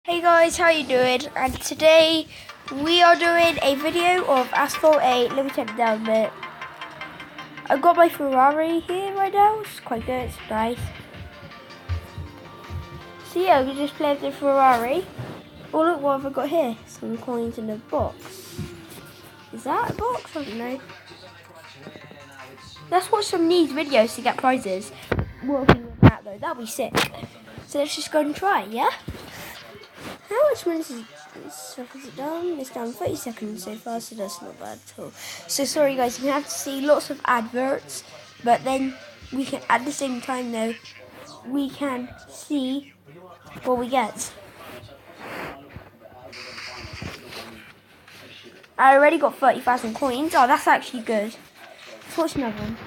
Hey guys, how you doing? And today we are doing a video of Asphalt 8. Let me take it down a bit. I've got my Ferrari here right now. It's quite good, it's nice. So yeah, we just play with the Ferrari. Oh look, what have I got here? Some coins in a box. Is that a box? I don't know. Let's watch some of these videos to get prizes. What if we win that though? That'll be sick. So let's just go and try, yeah? How much minutes is it done? It's done 30 seconds so far, so that's not bad at all. So sorry guys, you have to see lots of adverts, but then we can, at the same time though, we can see what we get. I already got 30,000 coins. Oh, that's actually good. Let's watch another one.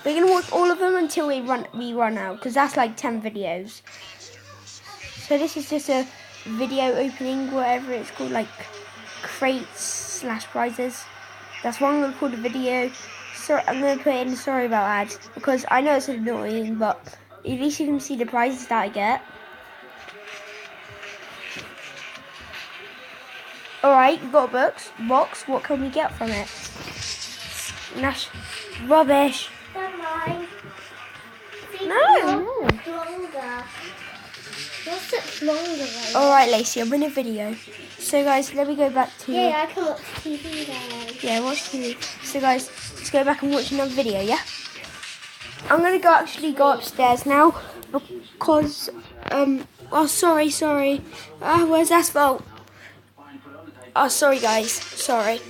We're gonna watch all of them until we run out, because that's like 10 videos. So this is just a video opening, whatever it's called, like crates / prizes. That's what I'm going to call the video. So I'm going to put in sorry about ads, because I know it's annoying, but at least you can see the prizes that I get. Alright, you got a box. What can we get from it? That's rubbish. No. Alright, Lacey, I'm in a video. So guys, let me go back to... Yeah, I can watch TV then. Yeah, watch TV. So guys, let's go back and watch another video, yeah? I'm going to go upstairs now because... oh, sorry. Where's Asphalt? Oh, sorry guys, sorry.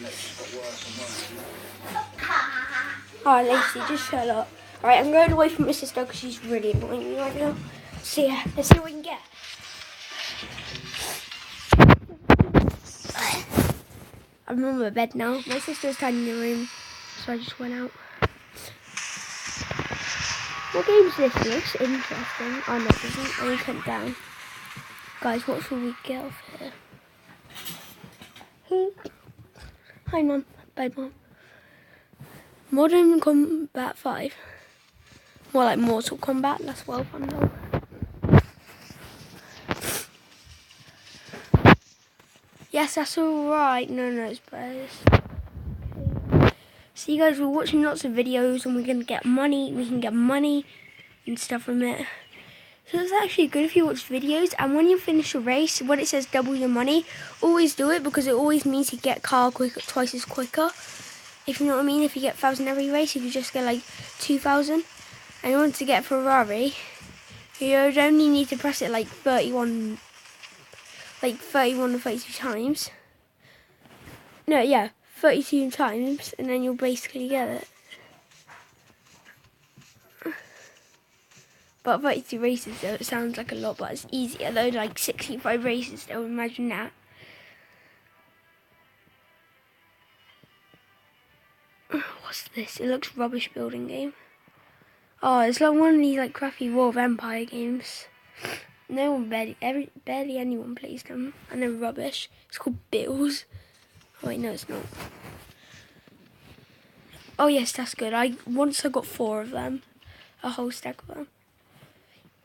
Oh, Lacey, just shut up. Alright, I'm going away from my sister because she's really annoying me right now. So yeah, let's see what we can get. I'm on my bed now. My sister's tidying the room, so I just went out. What game is this? It looks interesting. Oh no, it doesn't. I need to turn it down. Guys, what should we get off here? Hi Mum. Bye Mum. Modern Combat 5. More like Mortal Kombat. That's well fun though. Yes, that's alright. No, it's better. Okay. So you guys, we're watching lots of videos and we're going to get money. We can get money and stuff from it. So it's actually good if you watch videos, and when you finish a race, when it says double your money, always do it, because it always means you get car quicker, twice as quicker. If you know what I mean, if you get 1,000 every race, if you just get like 2,000, and you want to get a Ferrari, you would only need to press it like 31 or 32 times. No, yeah, 32 times, and then you'll basically get it. But 32 races though, it sounds like a lot, but it's easier though, like 65 races though, imagine that. What's this? It looks rubbish building game. Oh, it's like one of these like crappy War of Empire games. No one, barely anyone plays them, and they're rubbish. It's called Bills. Oh wait, no it's not. Oh yes, that's good. Once I got 4 of them. A whole stack of them.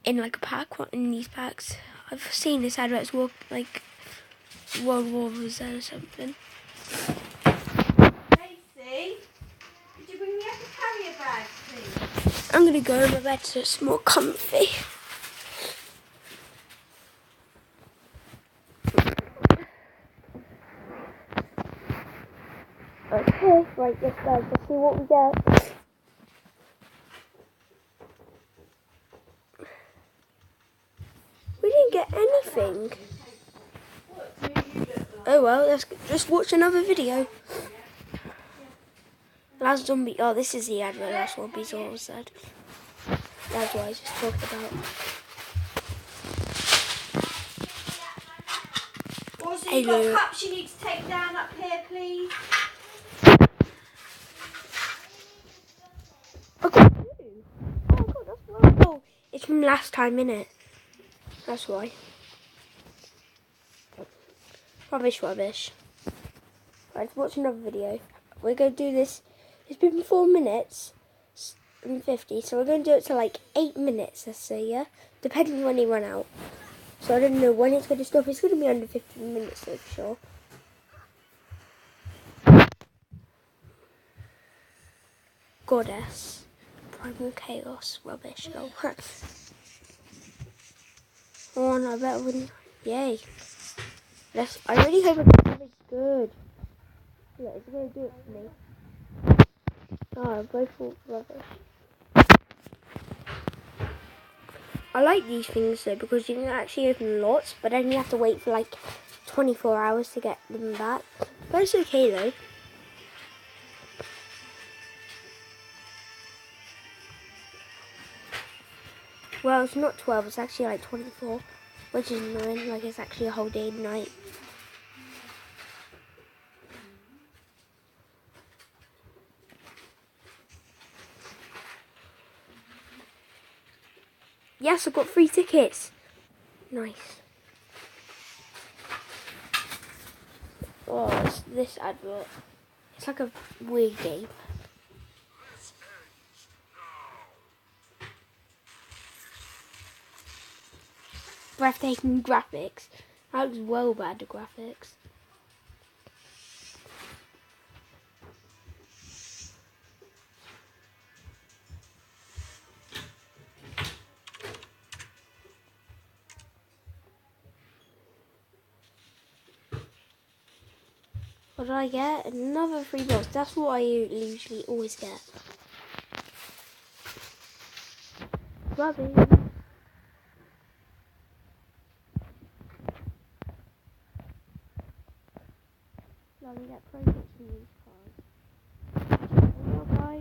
In like a pack, in these packs. I've seen this advert, it's like World War Z or something. Lacey, could you bring me up a carrier bag, please? I'm gonna go in my bed so it's more comfy. Okay, right, yes guys, let's see what we get. We didn't get anything. Oh well, let's just watch another video. Last zombie. Oh, this is the advert. That's what Bizarre said. That's what I was just talking about. Also, you've got cups you need to take down up here, please. Okay. Oh god, that's wonderful. It's from last time, innit? That's why. Rubbish. Right, let's watch another video. We're going to do this. It's been 4 minutes and 50, so we're going to do it to like 8 minutes, let's say, yeah? Depending when they run out. So I don't know when it's going to stop. It's going to be under 15 minutes though, for sure. Goddess. Primal Chaos. Rubbish. Oh, oh no, I bet I wouldn't. Yay. I really hope it's good. Yeah, it's going to do it for me. Oh, both all rubbish. I like these things though because you can actually open lots, but then you have to wait for like 24 hours to get them back. But it's okay though. Well, it's not 12, it's actually like 24, which is annoying. Like it's actually a whole day and night. Yes, I've got 3 tickets. Nice. Oh, it's this advert. It's like a weird game. Breathtaking graphics. That looks well bad, the graphics. What did I get? Another 3 balls. That's what I usually always get. Rubbish. Now we get projects from these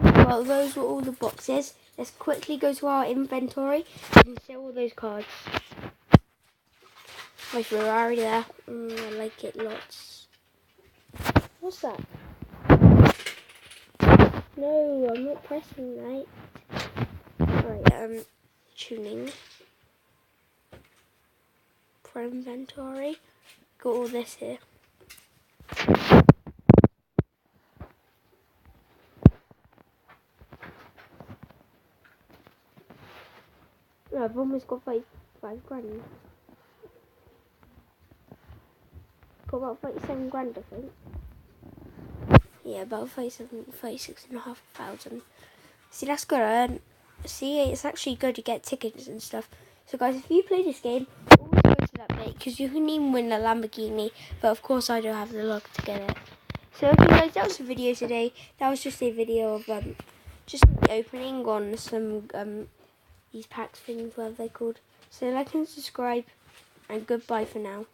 cards. Well, those were all the boxes. Let's quickly go to our inventory and sell all those cards. My Ferrari there. I like it lots. What's that? No, I'm not pressing right. Right, tuning. Pro inventory. Got all this here. No, I've almost got 5 grand. Got about 37 grand, I think. Yeah, about 36,500. See, that's good. See, it's actually good to get tickets and stuff. So, guys, if you play this game, always go to that bit because you can even win a Lamborghini. But of course, I don't have the luck to get it. So, okay, guys, that was the video today. That was just a video of just the opening on some these packs things, whatever they're called. So, like and subscribe, and goodbye for now.